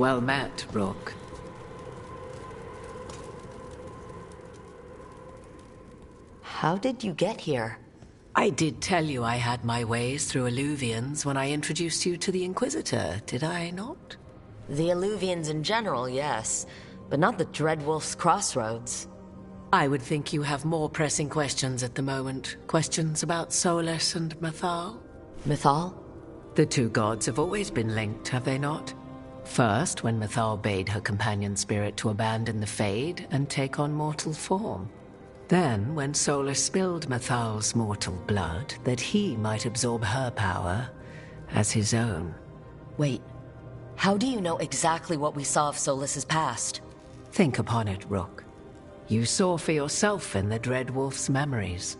Well met, Rook. How did you get here? I did tell you I had my ways through Alluvians when I introduced you to the Inquisitor, did I not? The Alluvians in general, yes. But not the Dreadwolf's Crossroads. I would think you have more pressing questions at the moment. Questions about Solus and Mythal? Mythal? The two gods have always been linked, have they not? First, when Mythal bade her companion spirit to abandon the Fade and take on mortal form. Then, when Solus spilled Mythal's mortal blood, that he might absorb her power as his own. Wait, how do you know exactly what we saw of Solus's past? Think upon it, Rook. You saw for yourself in the Dreadwolf's memories.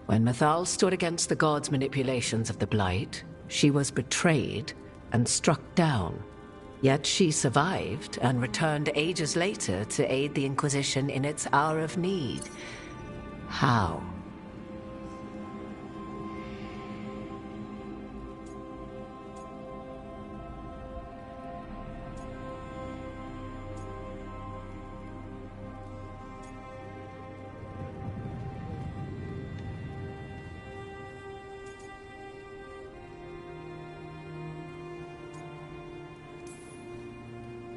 When Mythal stood against the gods' manipulations of the Blight, she was betrayed and struck down. Yet she survived and returned ages later to aid the Inquisition in its hour of need. How?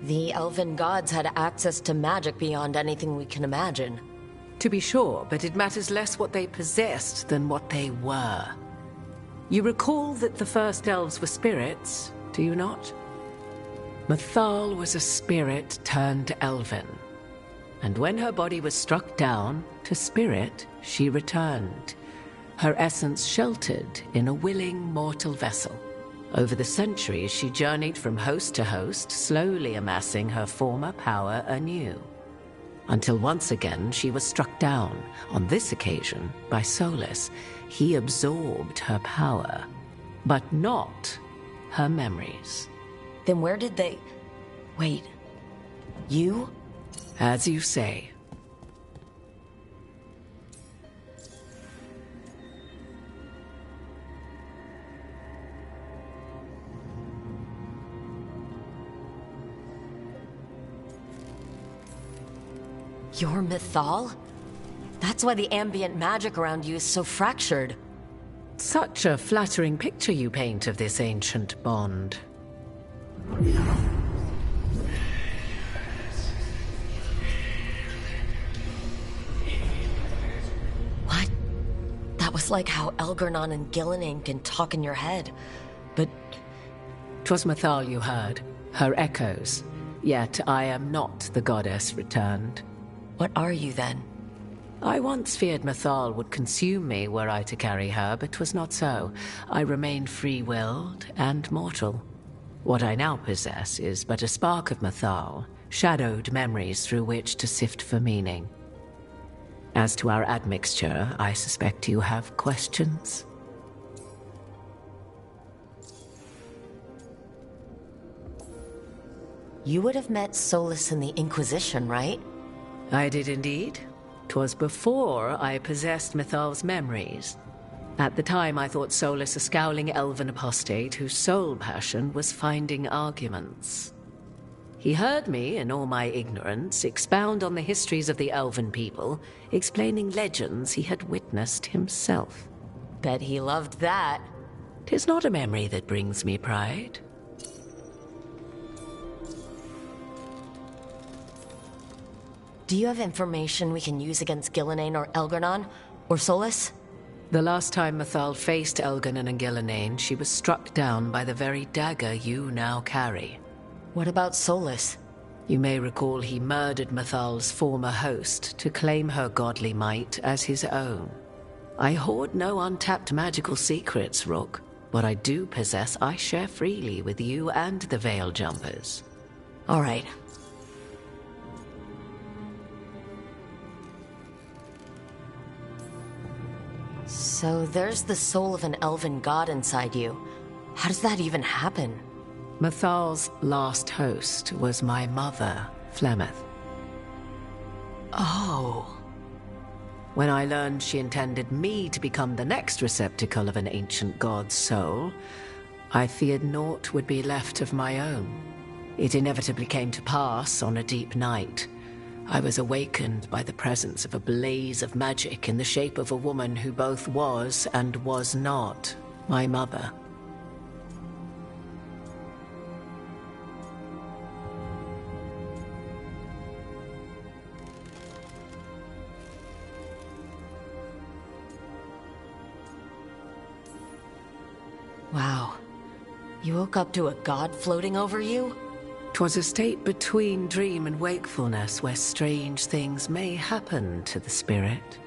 The elven gods had access to magic beyond anything we can imagine. To be sure, but it matters less what they possessed than what they were. You recall that the first elves were spirits, do you not? Mythal was a spirit turned elven. And when her body was struck down, to spirit she returned. Her essence sheltered in a willing mortal vessel. Over the centuries, she journeyed from host to host, slowly amassing her former power anew. Until once again she was struck down, on this occasion by Solus. He absorbed her power, but not her memories. Then where did they... Wait, you? As you say. You're Mythal? That's why the ambient magic around you is so fractured. Such a flattering picture you paint of this ancient bond. What? That was like how Elgar'nan and Gillenane can talk in your head. But... 'Twas Mythal you heard, her echoes. Yet I am not the goddess returned. What are you then? I once feared Mythal would consume me were I to carry her, but 'twas not so. I remain free-willed and mortal. What I now possess is but a spark of Mythal, shadowed memories through which to sift for meaning. As to our admixture, I suspect you have questions. You would have met Solus in the Inquisition, right? I did indeed. 'Twas before I possessed Mythal's memories. At the time I thought Solus a scowling elven apostate whose sole passion was finding arguments. He heard me, in all my ignorance, expound on the histories of the elven people, explaining legends he had witnessed himself. Bet he loved that. 'Tis not a memory that brings me pride. Do you have information we can use against Gillenane or Elgar'nan? Or Solus? The last time Mythal faced Elgar'nan and Gillenane, she was struck down by the very dagger you now carry. What about Solus? You may recall he murdered Mythal's former host to claim her godly might as his own. I hoard no untapped magical secrets, Rook. What I do possess, I share freely with you and the Veil Jumpers. All right. So there's the soul of an elven god inside you. How does that even happen? Mythal's last host was my mother, Flemeth. Oh. When I learned she intended me to become the next receptacle of an ancient god's soul, I feared naught would be left of my own. It inevitably came to pass on a deep night. I was awakened by the presence of a blaze of magic in the shape of a woman who both was and was not my mother. Wow. You woke up to a god floating over you? 'Twas a state between dream and wakefulness where strange things may happen to the spirit.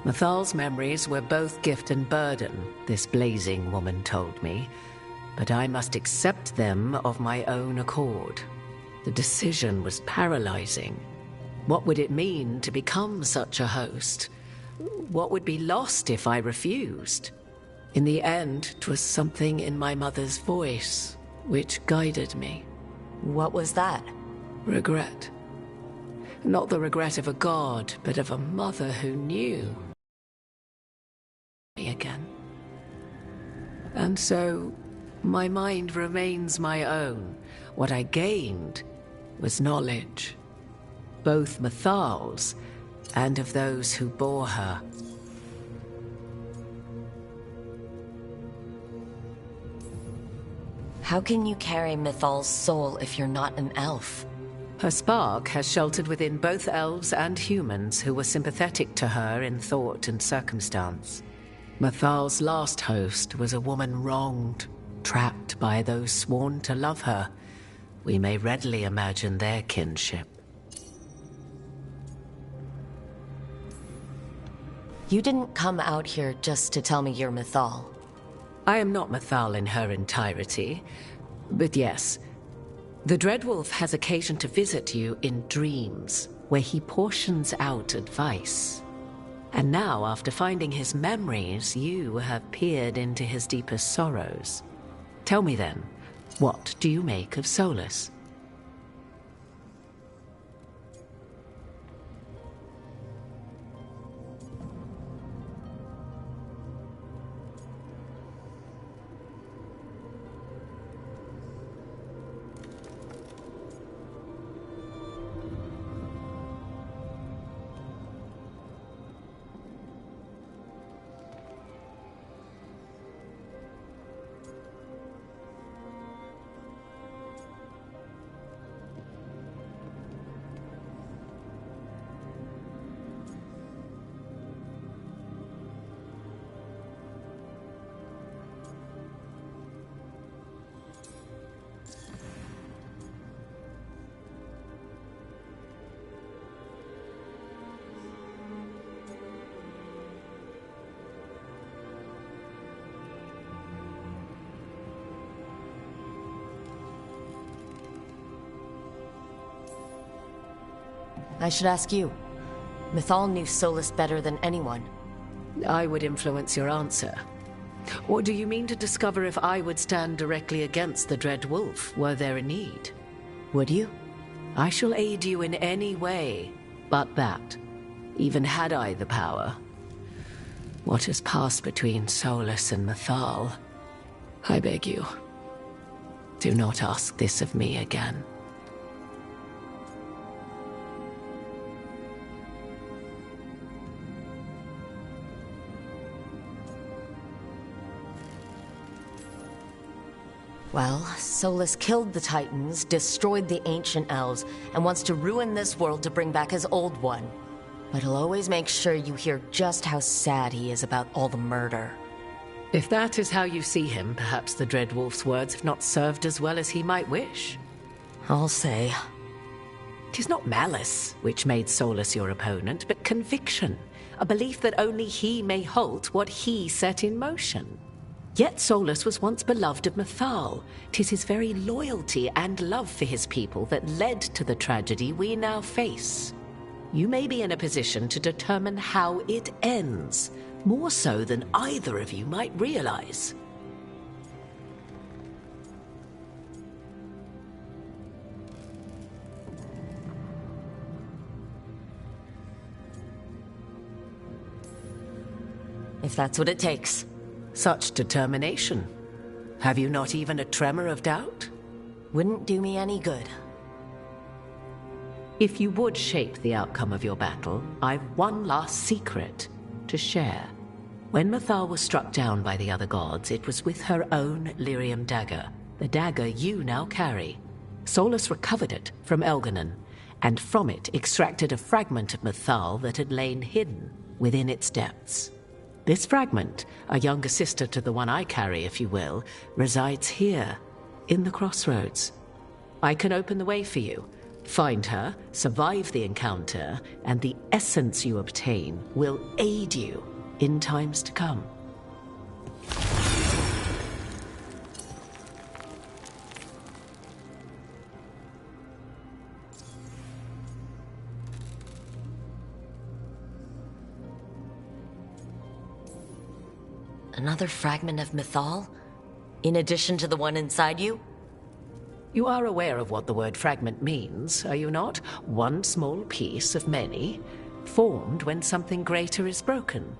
Mathal's memories were both gift and burden, this blazing woman told me, but I must accept them of my own accord. The decision was paralyzing. What would it mean to become such a host? What would be lost if I refused? In the end, 'twas something in my mother's voice which guided me. What was that? Regret. Not the regret of a god, but of a mother who knew me again. And so, my mind remains my own. What I gained was knowledge, both Mathal's and of those who bore her. How can you carry Mathal's soul if you're not an elf? Her spark has sheltered within both elves and humans who were sympathetic to her in thought and circumstance. Mathal's last host was a woman wronged, trapped by those sworn to love her. We may readily imagine their kinship. You didn't come out here just to tell me you're Mathal. I am not Mathal in her entirety, but yes, the Dreadwolf has occasion to visit you in dreams, where he portions out advice. And now, after finding his memories, you have peered into his deepest sorrows. Tell me then, what do you make of Solus? I should ask you. Mathal knew Solus better than anyone. I would influence your answer. Or do you mean to discover if I would stand directly against the Dread Wolf, were there a need? Would you? I shall aid you in any way but that, even had I the power. What has passed between Solus and Mathal, I beg you, do not ask this of me again. Well, Solus killed the Titans, destroyed the ancient elves, and wants to ruin this world to bring back his old one. But he'll always make sure you hear just how sad he is about all the murder. If that is how you see him, perhaps the Dread Wolf's words have not served as well as he might wish. I'll say. 'Tis not malice which made Solus your opponent, but conviction, a belief that only he may halt what he set in motion. Yet Solus was once beloved of Mathal. 'Tis his very loyalty and love for his people that led to the tragedy we now face. You may be in a position to determine how it ends, more so than either of you might realize. If that's what it takes. Such determination. Have you not even a tremor of doubt? Wouldn't do me any good. If you would shape the outcome of your battle, I've one last secret to share. When Mythal was struck down by the other gods, it was with her own lyrium dagger, the dagger you now carry. Solus recovered it from Elganon, and from it extracted a fragment of Mythal that had lain hidden within its depths. This fragment, a younger sister to the one I carry, if you will, resides here, in the crossroads. I can open the way for you. Find her, survive the encounter, and the essence you obtain will aid you in times to come. Another fragment of Mythal? In addition to the one inside you? You are aware of what the word fragment means, are you not? One small piece of many, formed when something greater is broken.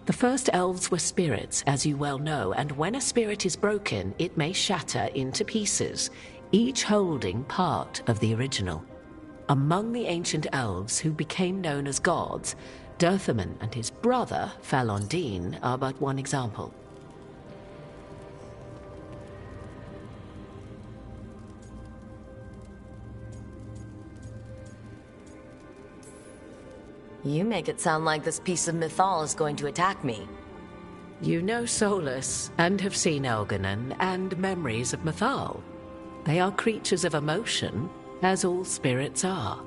The first elves were spirits, as you well know, and when a spirit is broken, it may shatter into pieces, each holding part of the original. Among the ancient elves who became known as gods, Dirthaman and his brother, Falondine, are but one example. You make it sound like this piece of Mythal is going to attack me. You know Solus, and have seen Elganon, and memories of Mythal. They are creatures of emotion, as all spirits are.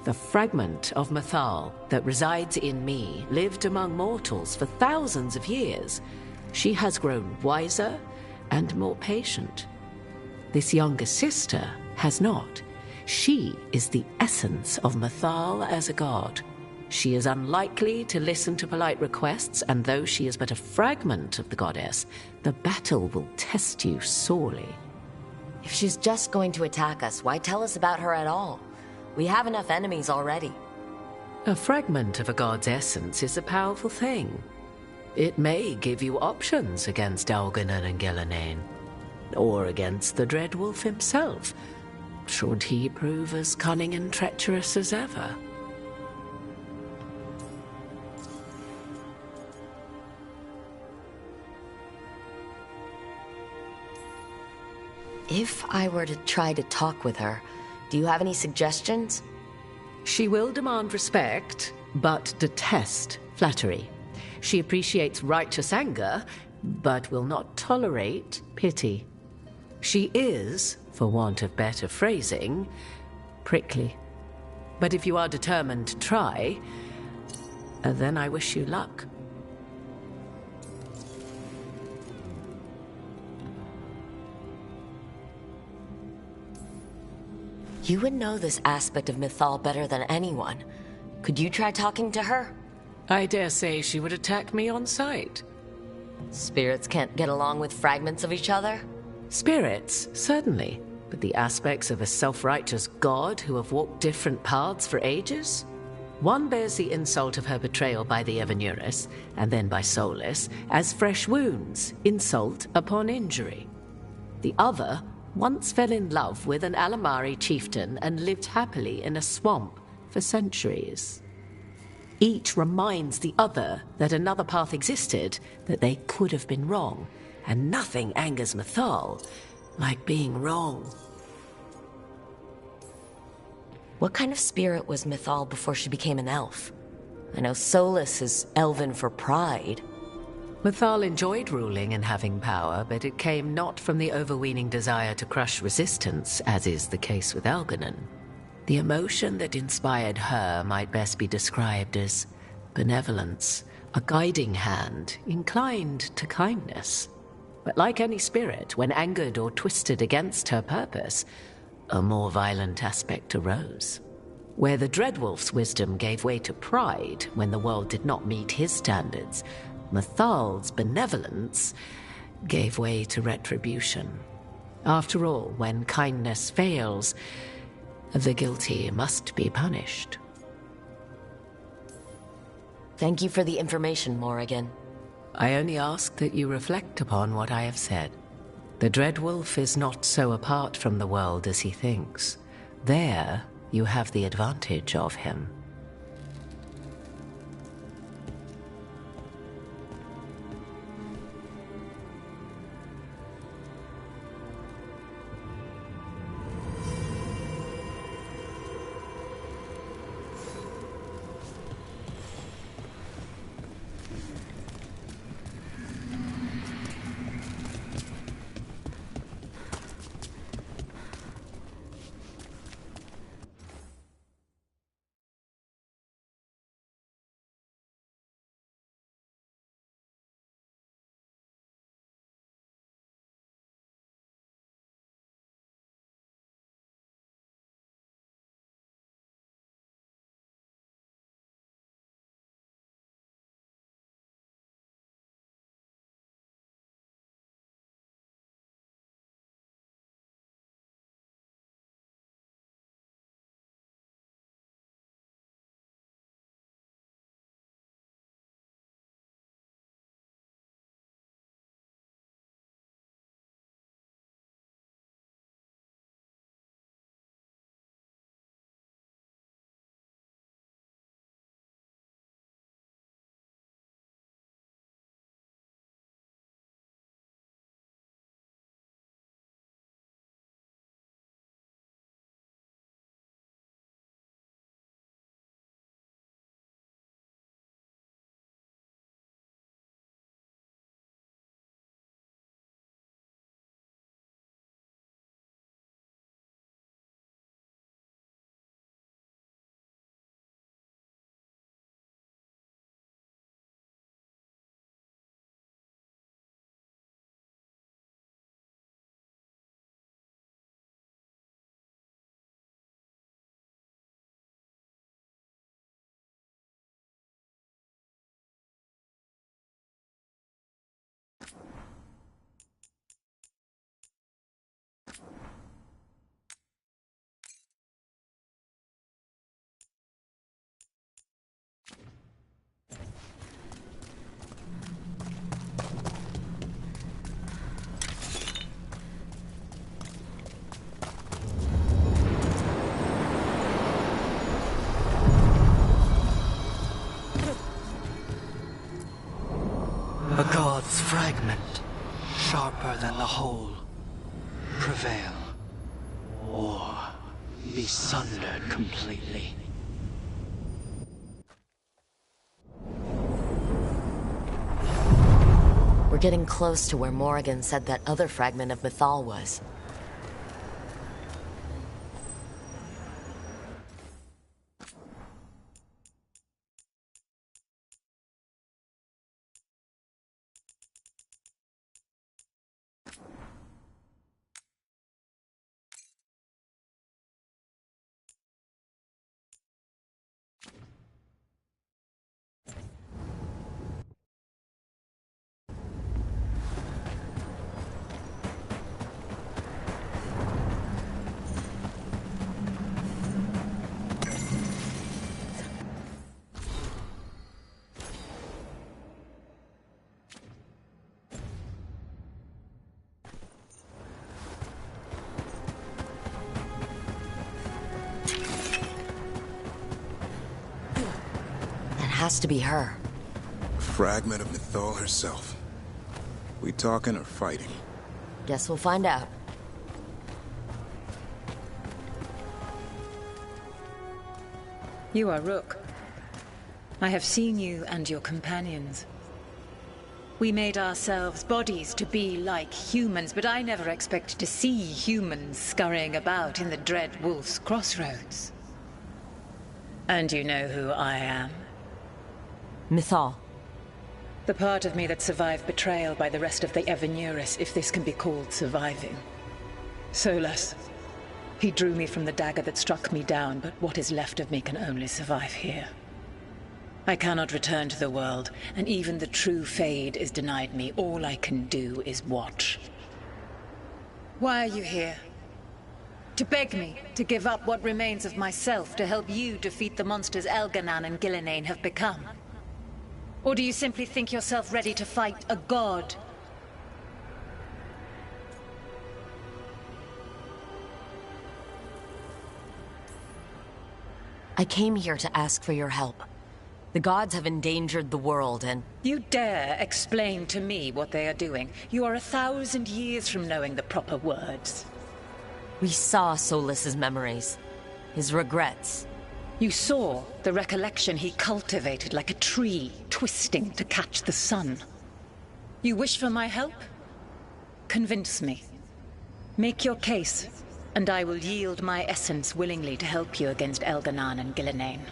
The fragment of Mythal that resides in me lived among mortals for thousands of years. She has grown wiser and more patient. This younger sister has not. She is the essence of Mythal as a god. She is unlikely to listen to polite requests, and though she is but a fragment of the goddess, the battle will test you sorely. If she's just going to attack us, why tell us about her at all? We have enough enemies already. A fragment of a god's essence is a powerful thing. It may give you options against Elganon and Gillenane, or against the Dreadwolf himself, should he prove as cunning and treacherous as ever. If I were to try to talk with her, do you have any suggestions? She will demand respect, but detest flattery. She appreciates righteous anger, but will not tolerate pity. She is, for want of better phrasing, prickly. But if you are determined to try, then I wish you luck. You would know this aspect of Mythal better than anyone. Could you try talking to her? I dare say she would attack me on sight. Spirits can't get along with fragments of each other? Spirits, certainly. But the aspects of a self-righteous god who have walked different paths for ages? One bears the insult of her betrayal by the Evanuris, and then by Solus, as fresh wounds, insult upon injury. The other once fell in love with an Alamari chieftain and lived happily in a swamp for centuries. Each reminds the other that another path existed, that they could have been wrong, and nothing angers Mythal like being wrong. What kind of spirit was Mythal before she became an elf? I know Solus is elven for pride. Mythal enjoyed ruling and having power, but it came not from the overweening desire to crush resistance, as is the case with Elganon. The emotion that inspired her might best be described as benevolence, a guiding hand, inclined to kindness. But like any spirit, when angered or twisted against her purpose, a more violent aspect arose. Where the Dreadwolf's wisdom gave way to pride when the world did not meet his standards, Mythal's benevolence gave way to retribution. After all, when kindness fails, the guilty must be punished. Thank you for the information, Morrigan. I only ask that you reflect upon what I have said. The Dreadwolf is not so apart from the world as he thinks. There, you have the advantage of him. A god's fragment, sharper than the whole, prevail, or be sundered completely. We're getting close to where Morrigan said that other fragment of Mythal was. Has to be her. A fragment of Mythal herself. We talking or fighting? Guess we'll find out. You are Rook. I have seen you and your companions. We made ourselves bodies to be like humans, but I never expected to see humans scurrying about in the Dread Wolf's crossroads. And you know who I am? Mythal. The part of me that survived betrayal by the rest of the Evanuris, if this can be called surviving. Solas. He drew me from the dagger that struck me down, but what is left of me can only survive here. I cannot return to the world, and even the true Fade is denied me. All I can do is watch. Why are you here? To beg me to give up what remains of myself to help you defeat the monsters Elganan and Gillenane have become? Or do you simply think yourself ready to fight a god? I came here to ask for your help. The gods have endangered the world, and... You dare explain to me what they are doing? You are 1,000 years from knowing the proper words. We saw Solas's memories, his regrets. You saw the recollection he cultivated like a tree, twisting to catch the sun. You wish for my help? Convince me. Make your case, and I will yield my essence willingly to help you against Elganon and Gillenane.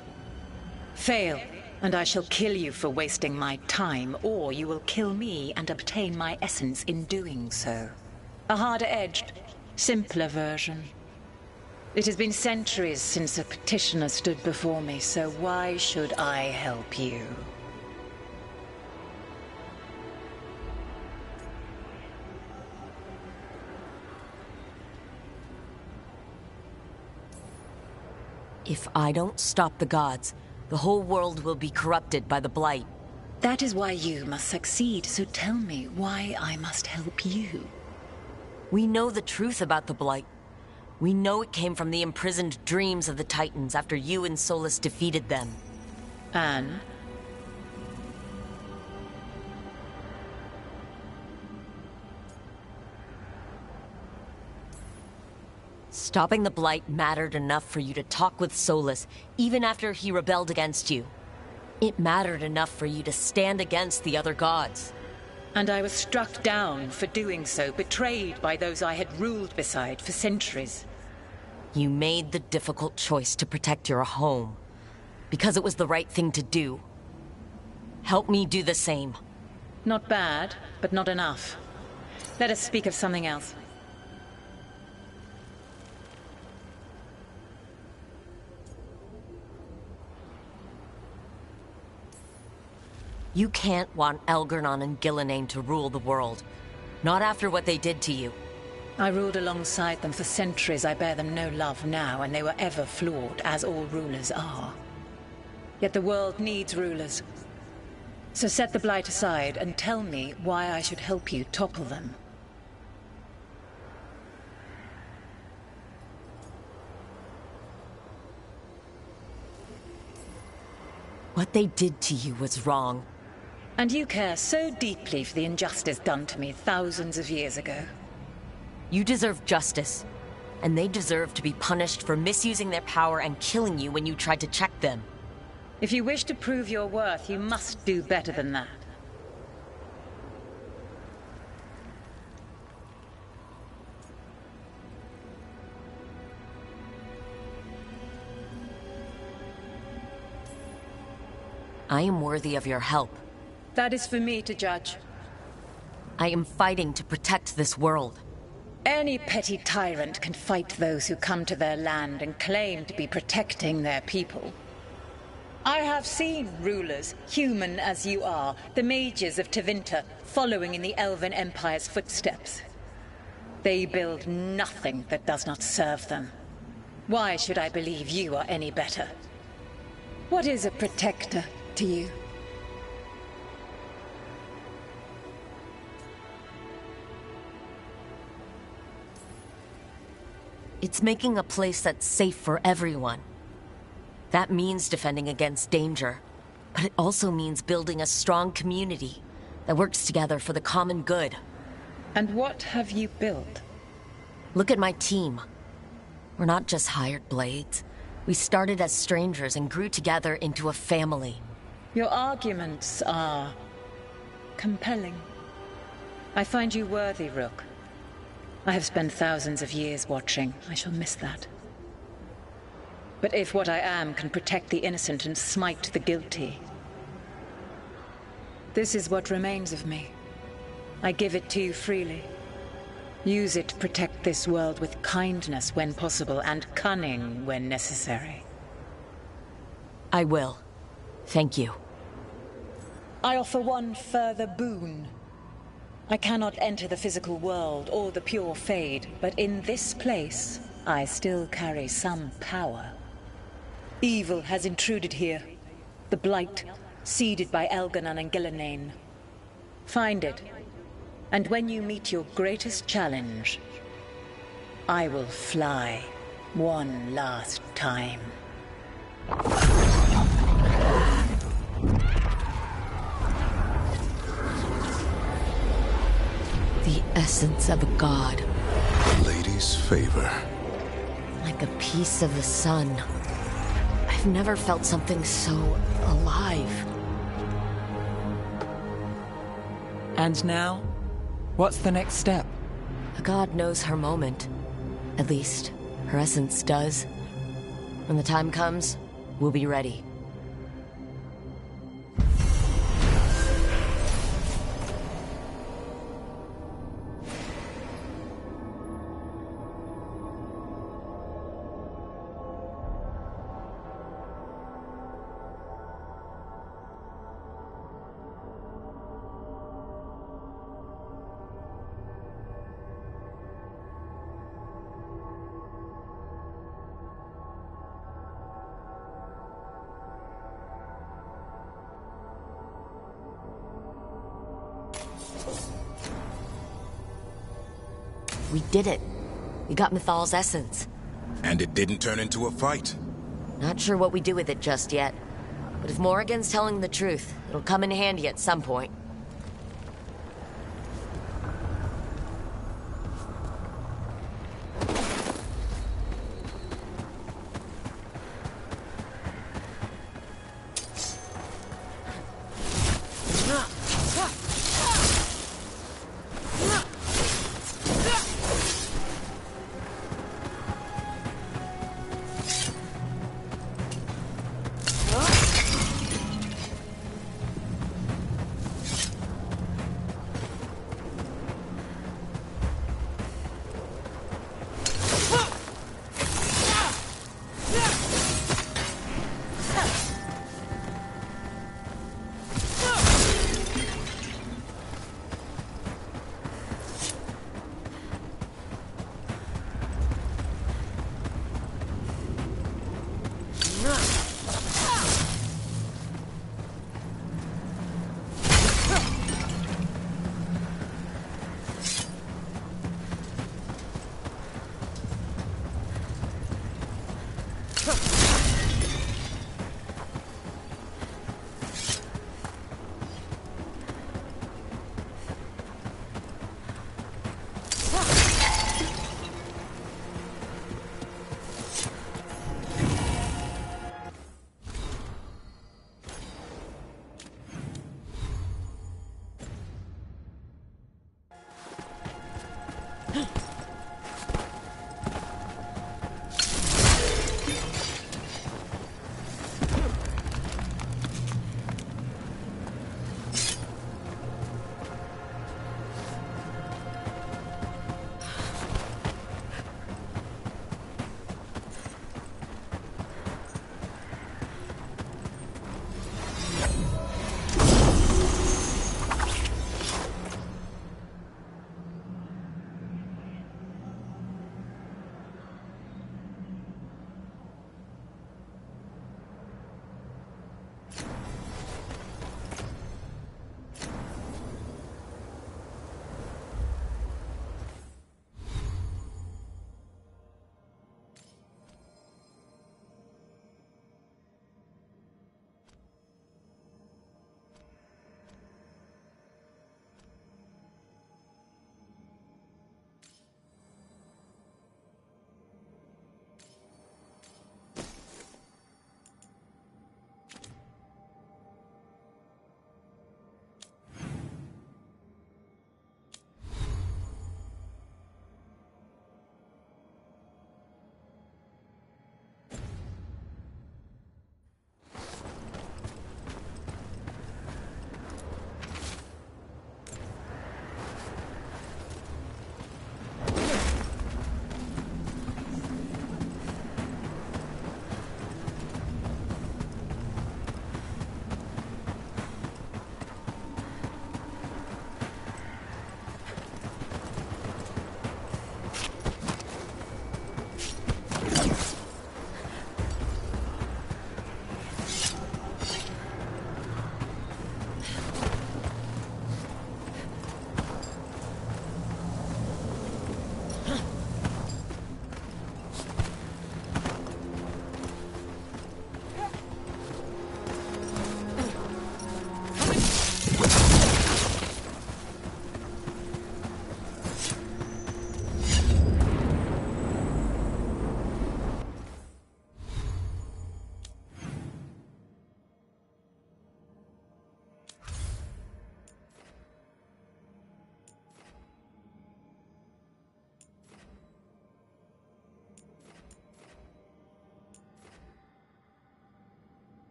Fail, and I shall kill you for wasting my time, or you will kill me and obtain my essence in doing so. A harder-edged, simpler version. It has been centuries since a petitioner stood before me, so why should I help you? If I don't stop the gods, the whole world will be corrupted by the Blight. That is why you must succeed, so tell me why I must help you. We know the truth about the Blight. We know it came from the imprisoned dreams of the Titans after you and Solas defeated them. And? Stopping the Blight mattered enough for you to talk with Solas, even after he rebelled against you. It mattered enough for you to stand against the other gods. And I was struck down for doing so, betrayed by those I had ruled beside for centuries. You made the difficult choice to protect your home, because it was the right thing to do. Help me do the same. Not bad, but not enough. Let us speak of something else. You can't want Elgarnon and Gillenane to rule the world. Not after what they did to you. I ruled alongside them for centuries. I bear them no love now, and they were ever flawed, as all rulers are. Yet the world needs rulers. So set the Blight aside and tell me why I should help you topple them. What they did to you was wrong. And you care so deeply for the injustice done to me thousands of years ago. You deserve justice, and they deserve to be punished for misusing their power and killing you when you tried to check them. If you wish to prove your worth, you must do better than that. I am worthy of your help. That is for me to judge. I am fighting to protect this world. Any petty tyrant can fight those who come to their land and claim to be protecting their people. I have seen rulers, human as you are, the mages of Tevinter, following in the Elven Empire's footsteps. They build nothing that does not serve them. Why should I believe you are any better? What is a protector to you? It's making a place that's safe for everyone. That means defending against danger, but it also means building a strong community that works together for the common good. And what have you built? Look at my team. We're not just hired blades. We started as strangers and grew together into a family. Your arguments are compelling. I find you worthy, Rook. I have spent thousands of years watching. I shall miss that. But if what I am can protect the innocent and smite the guilty, this is what remains of me. I give it to you freely. Use it to protect this world with kindness when possible and cunning when necessary. I will. Thank you. I offer one further boon. I cannot enter the physical world or the pure Fade, but in this place, I still carry some power. Evil has intruded here. The Blight, seeded by Elganon and Gillenane. Find it, and when you meet your greatest challenge, I will fly one last time. The essence of a god. A lady's favor. Like a piece of the sun. I've never felt something so alive. And now? What's the next step? A god knows her moment. At least, her essence does. When the time comes, we'll be ready. We did it. We got Mythal's essence. And it didn't turn into a fight. Not sure what we do with it just yet. But if Morrigan's telling the truth, it'll come in handy at some point.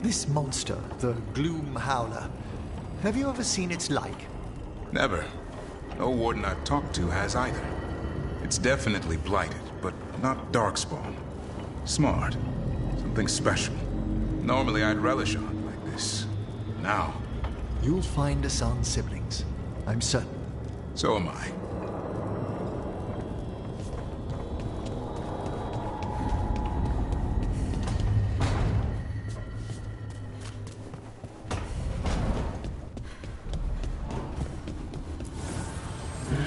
This monster, the Gloom Howler, have you ever seen its like? Never. No warden I've talked to has either. It's definitely blighted, but not darkspawn. Smart. Something special. Normally I'd relish on like this. Now, You'll find Asan's siblings, I'm certain. so am I.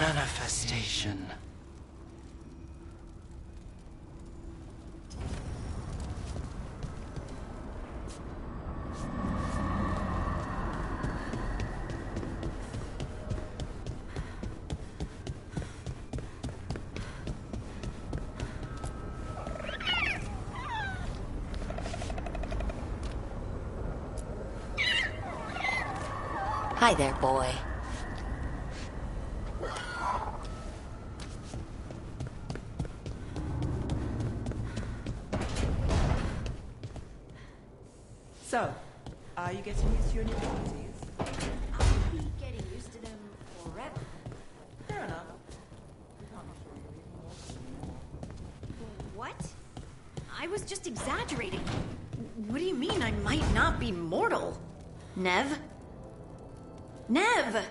Manifestation. Hi there, boy. So, are you getting used to your new abilities? I'll be getting used to them forever. Fair enough. What? I was just exaggerating. What do you mean I might not be mortal? Nev? Nev!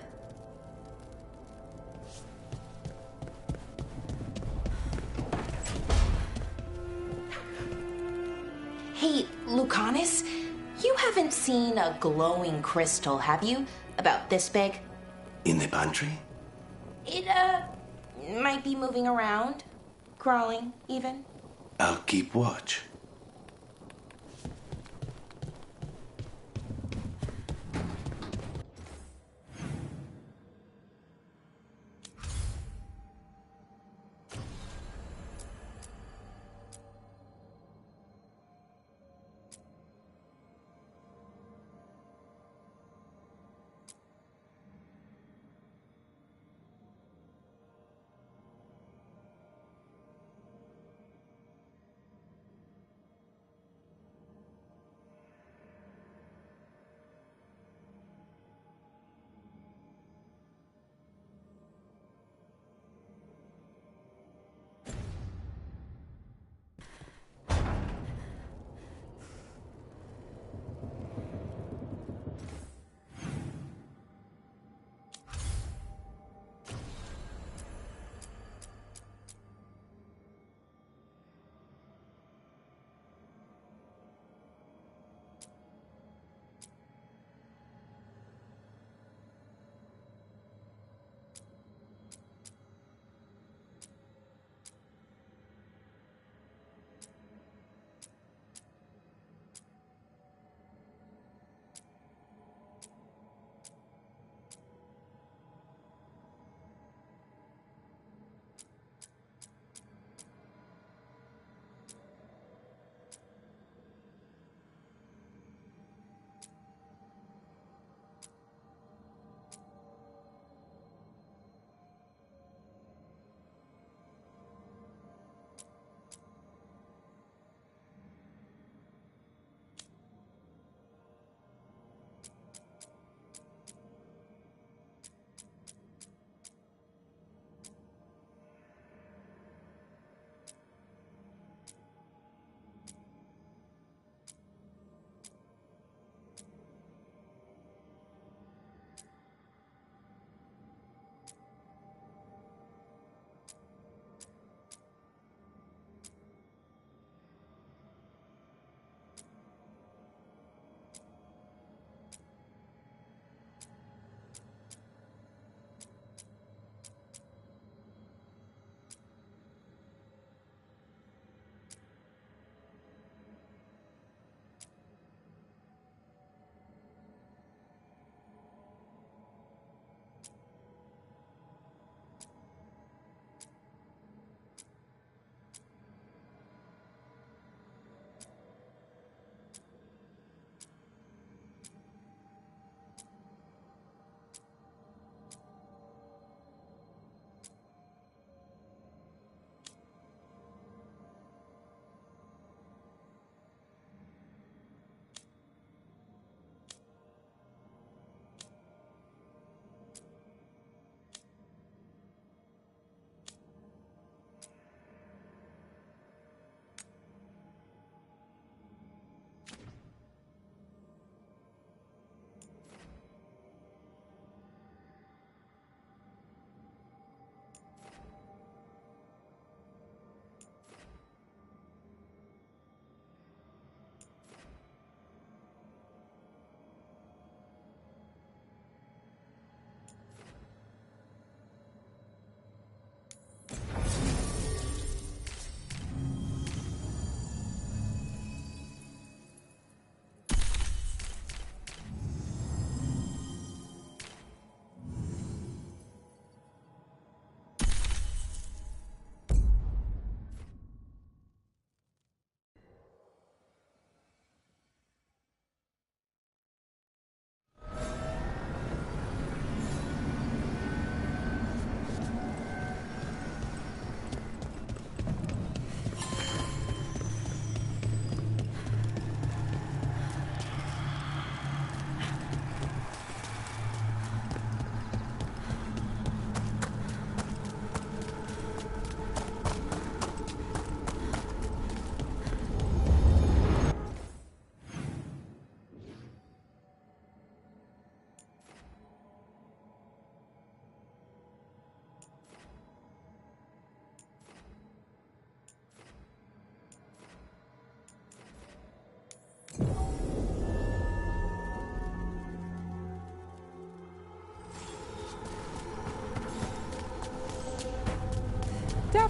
Hey, Lucanus, you haven't seen a glowing crystal, have you? About this big? In the pantry? It, might be moving around. Crawling, even. I'll keep watch.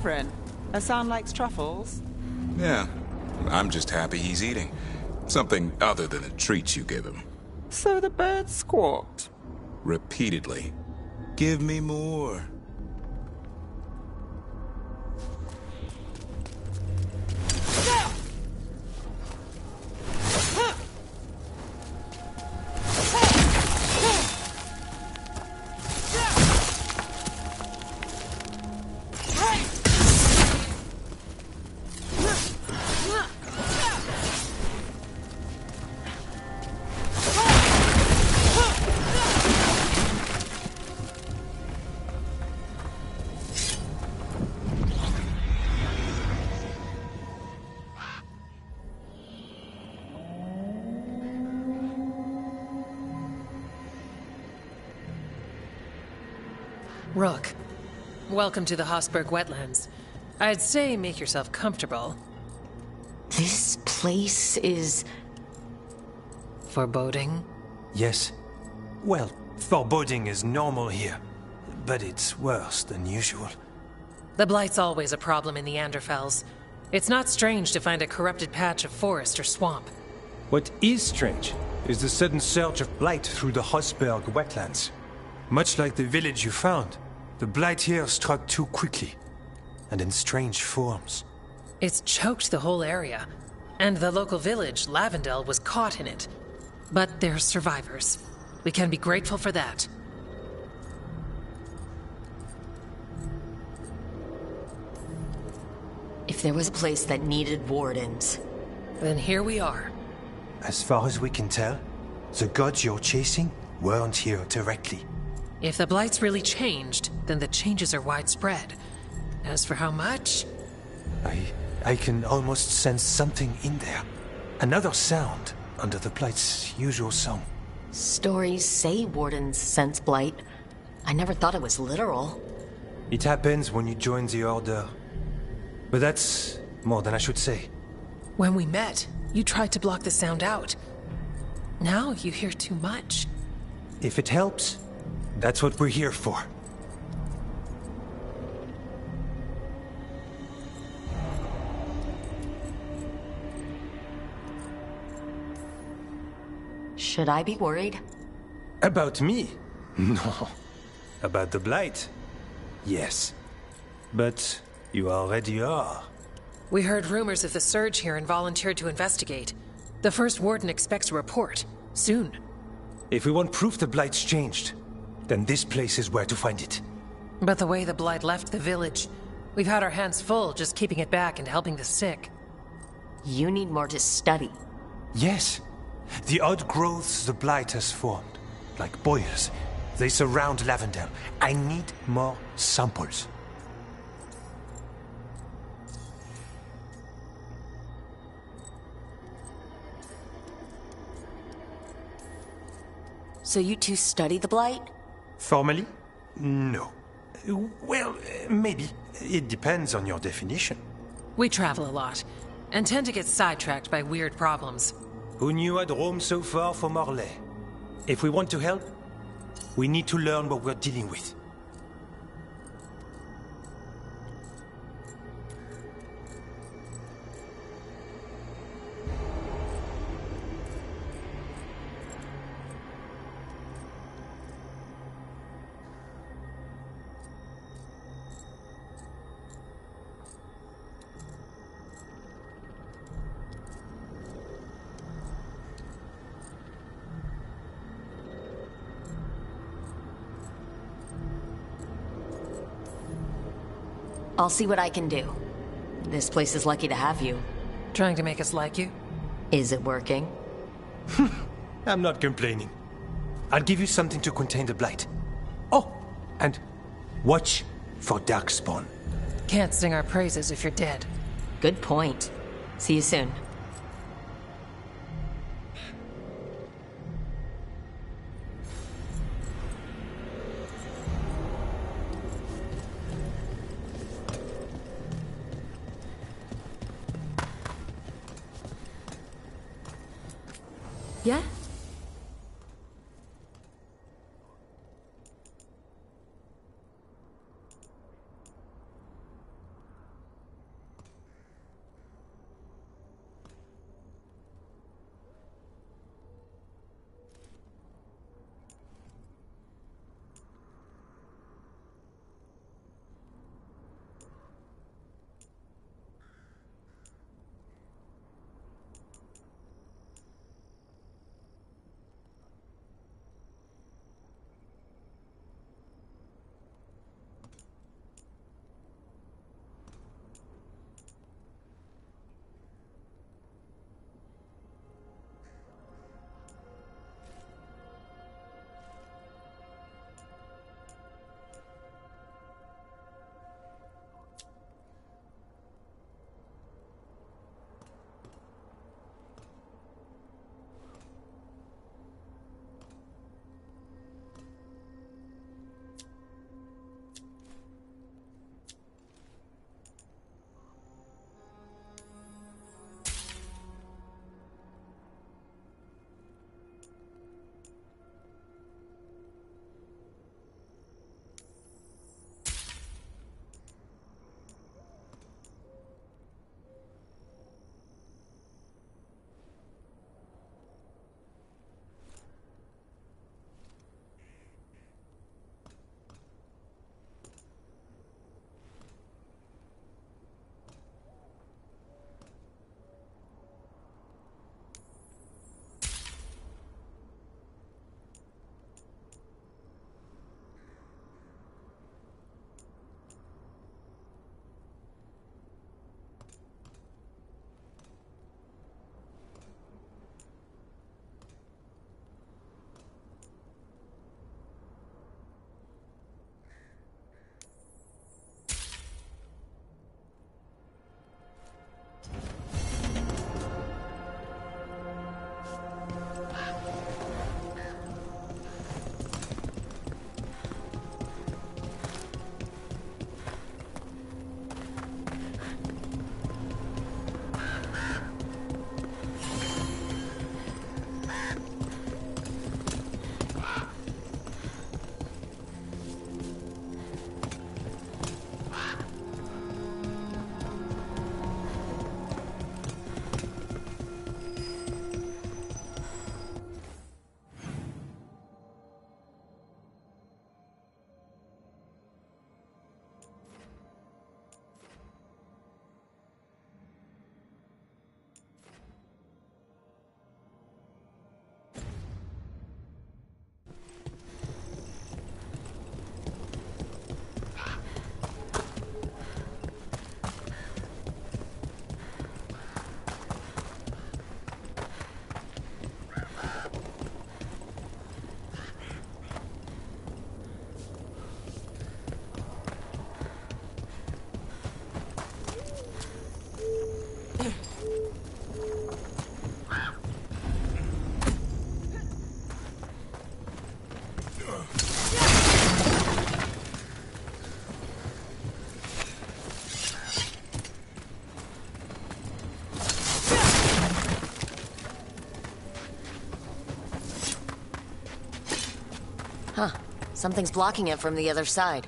Sovereign. A son likes truffles. Yeah, I'm just happy he's eating. Something other than the treats you give him. So the bird squawked. Repeatedly. Give me more. Rook, welcome to the Hosberg wetlands. I'd say make yourself comfortable. This place is... Foreboding? Yes. Well, foreboding is normal here, but it's worse than usual. The Blight's always a problem in the Anderfels. It's not strange to find a corrupted patch of forest or swamp. What is strange is the sudden surge of blight through the Hosberg wetlands. Much like the village you found, the blight here struck too quickly, and in strange forms. It's choked the whole area, and the local village, Lavendel, was caught in it. But they're survivors. We can be grateful for that. If there was a place that needed wardens... Then here we are. As far as we can tell, the gods you're chasing weren't here directly. If the Blight's really changed, then the changes are widespread. As for how much... I can almost sense something in there. Another sound under the Blight's usual song. Stories say wardens sense blight. I never thought it was literal. It happens when you join the Order. But that's more than I should say. When we met, you tried to block the sound out. Now you hear too much. If it helps, that's what we're here for. Should I be worried? About me? No. About the Blight? Yes. But you already are. We heard rumors of the surge here and volunteered to investigate. The first warden expects a report. Soon. If we want proof the Blight's changed, then this place is where to find it. But the way the Blight left the village, we've had our hands full just keeping it back and helping the sick. You need more to study. Yes. The odd growths the Blight has formed, like boils, they surround Lavendel. I need more samples. So you two study the Blight? Formally? No. Well, maybe. It depends on your definition. We travel a lot, and tend to get sidetracked by weird problems. Who knew I'd roam so far for Morlaix? If we want to help, we need to learn what we're dealing with. I'll see what I can do. This place is lucky to have you. Trying to make us like you? Is it working? I'm not complaining. I'll give you something to contain the Blight. Oh, and watch for Darkspawn. Can't sing our praises if you're dead. Good point. See you soon. Yeah? Something's blocking it from the other side.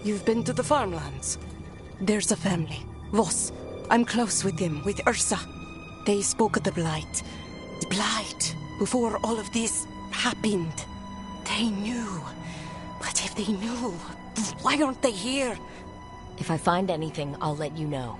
You've been to the farmlands? There's a family. Voss. I'm close with them, with Ursa. They spoke of the Blight. The Blight. Before all of this happened. They knew. But if they knew, why aren't they here? If I find anything, I'll let you know.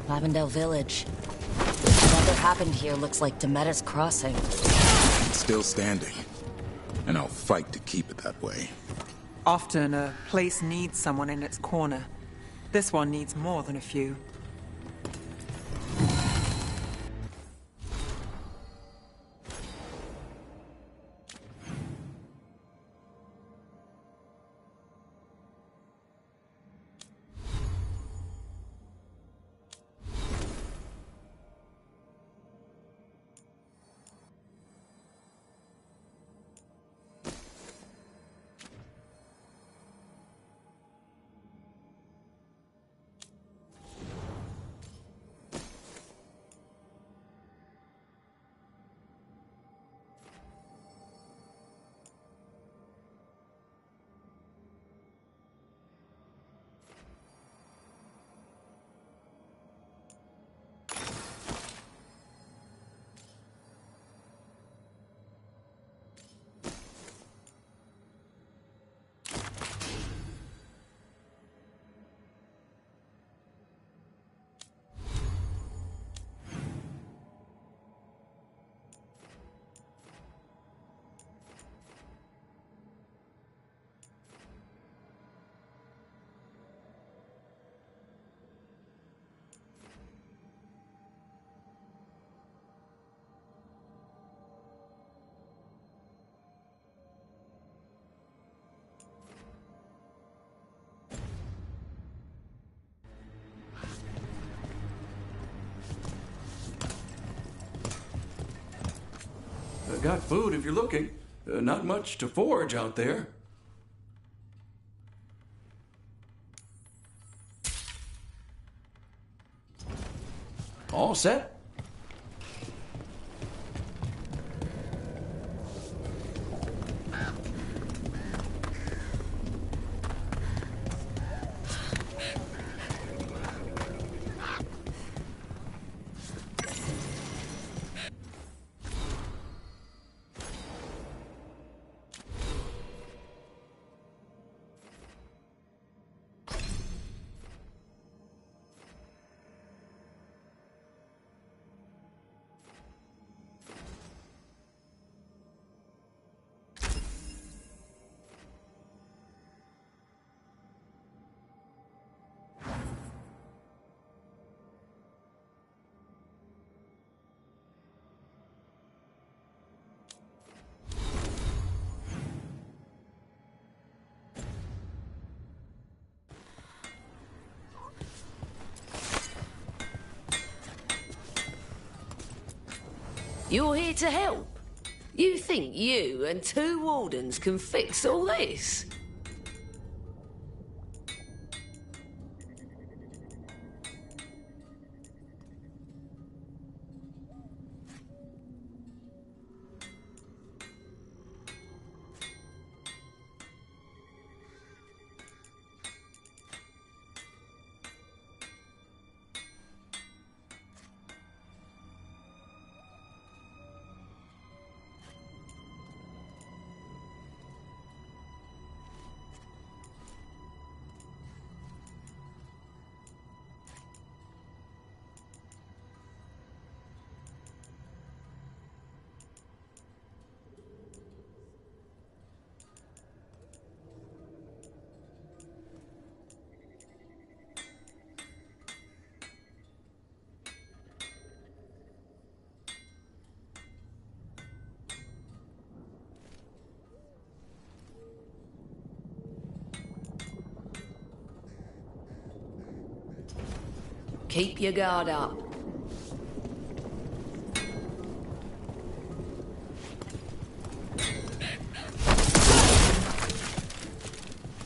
Lavendale Village. Whatever happened here looks like Demeter's Crossing. It's still standing. And I'll fight to keep it that way. Often a place needs someone in its corner. This one needs more than a few. Got food if you're looking. Not much to forage out there. All set? You're here to help? You think you and 2 wardens can fix all this? Keep your guard up.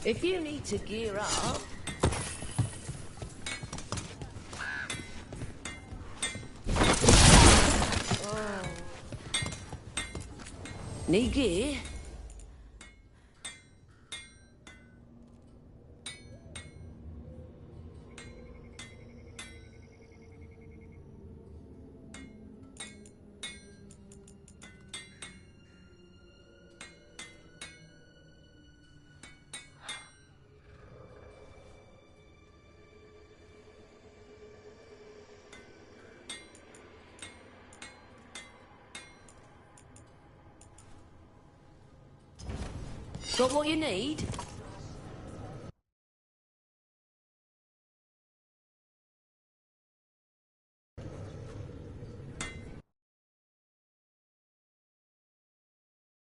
If you need to gear up... Oh. Need gear? Got what you need?